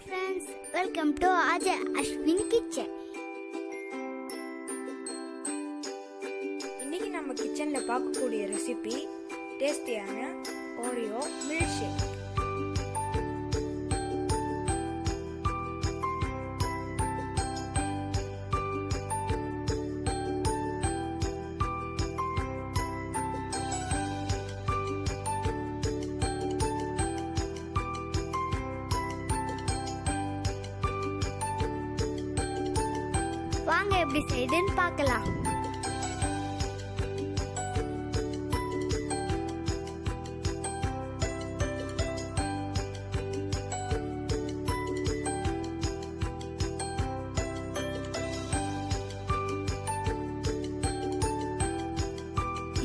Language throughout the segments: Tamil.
friends, welcome to Ajay Ashwin kitchen. இன்னைக்கு நம்ம கிச்சன்ல பார்க்கக்கூடிய ரெசிபி டேஸ்டியான ஓரியோ மில்க் ஷேக். வாங்க எப்படி செய்யுதுன்னு பார்க்கலாம்.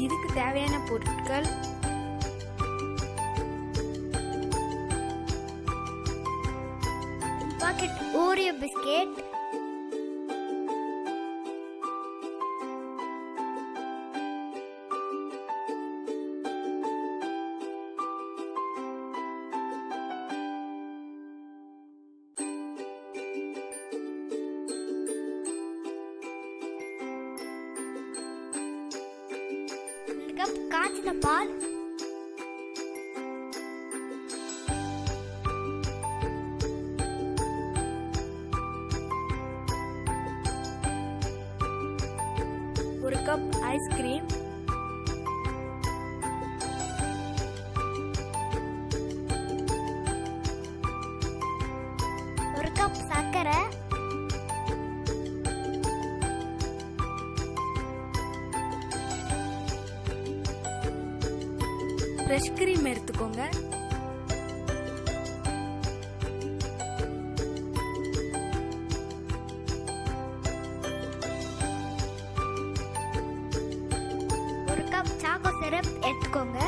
இதுக்கு தேவையான பொருட்கள் பாக்கெட் ஓரியோ பிஸ்கெட், கப் காய்ச்சின பால், ஒரு கப் ஐஸ்கிரீம், ஒரு கப் சர்க்கரை, ஃப்ரெஷ் கிரீம் எடுத்துக்கோங்க. ஒரு கப் சாக்கோ சிரப் எடுத்துக்கோங்க.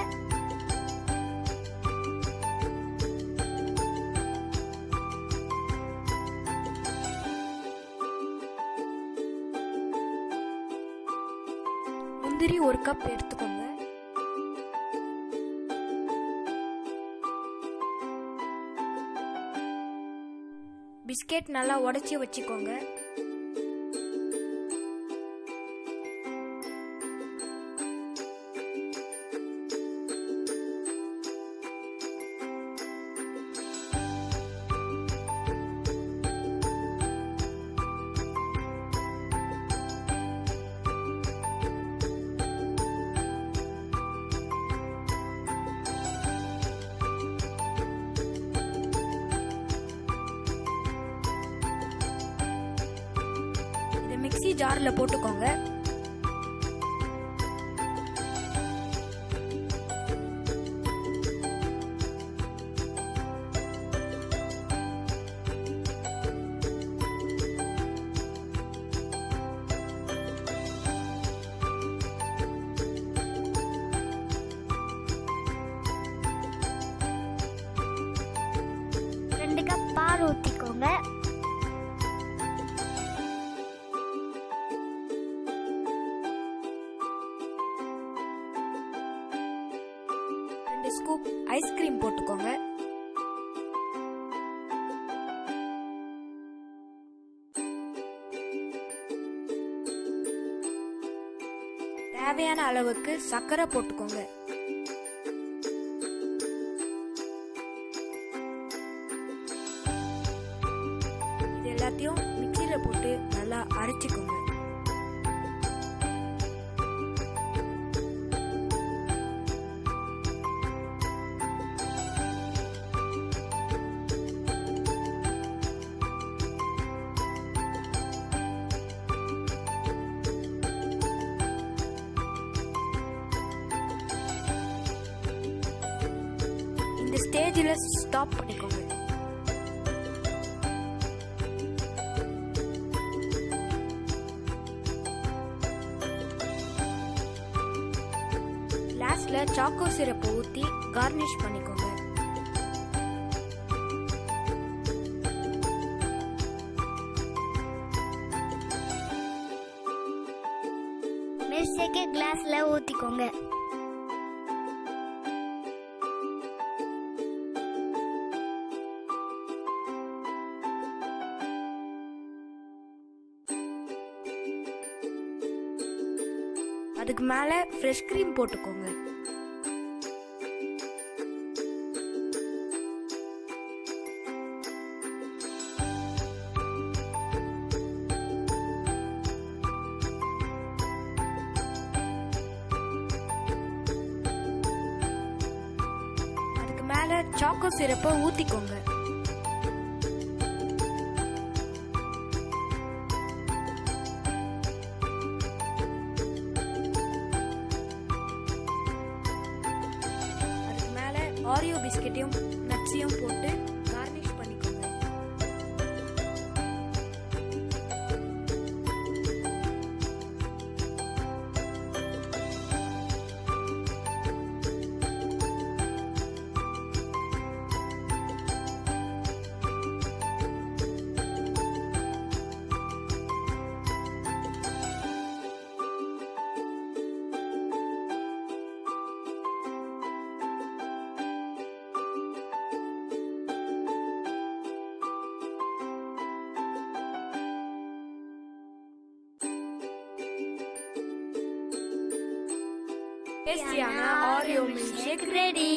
முந்திரி ஒரு கப் எடுத்துக்கோங்க. பிஸ்கெட் நல்லா உடைச்சி வச்சுக்கோங்க. மிக்ஸி ஜார்ல போட்டுக்கோங்க. ரெண்டு கப் பால் ஊற்றிக்கோங்க. ஸ்கூப் ஐஸ்கிரீம் போட்டுக்கோங்க. தேவையான அளவுக்கு சர்க்கரை போட்டுக்கோங்க. இது எல்லாத்தையும் மிக்சியில போட்டு நல்லா அரைச்சிக்கோங்க. இந்த ஸ்டேஜில் ஸ்டாப் பண்ணிக்கோங்க. லாஸ்ட்ல சாக்கோ சிரப்பை ஊற்றி கார்னிஷ் பண்ணிக்கோங்க. மில்க் ஷேக்கை கிளாஸ்ல ஊற்றிக்கோங்க. அதுக்கு மேலே ஃப்ரெஷ் க்ரீம் போட்டுக்கோங்க. அதுக்கு மேலே சாக்கோ சிரப்பை ஊற்றிக்கோங்க. ஆரியோ பிஸ்கெட்டையும் நட்ஸையும் போட்டு கார்னிஷ் பண்ணிக்கோங்க. டேஸ்டியான ஆரியோ மில்க் ஷேக் ரெடி.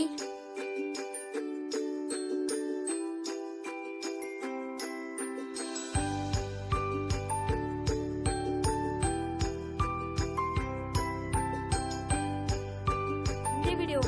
இந்த வீடியோ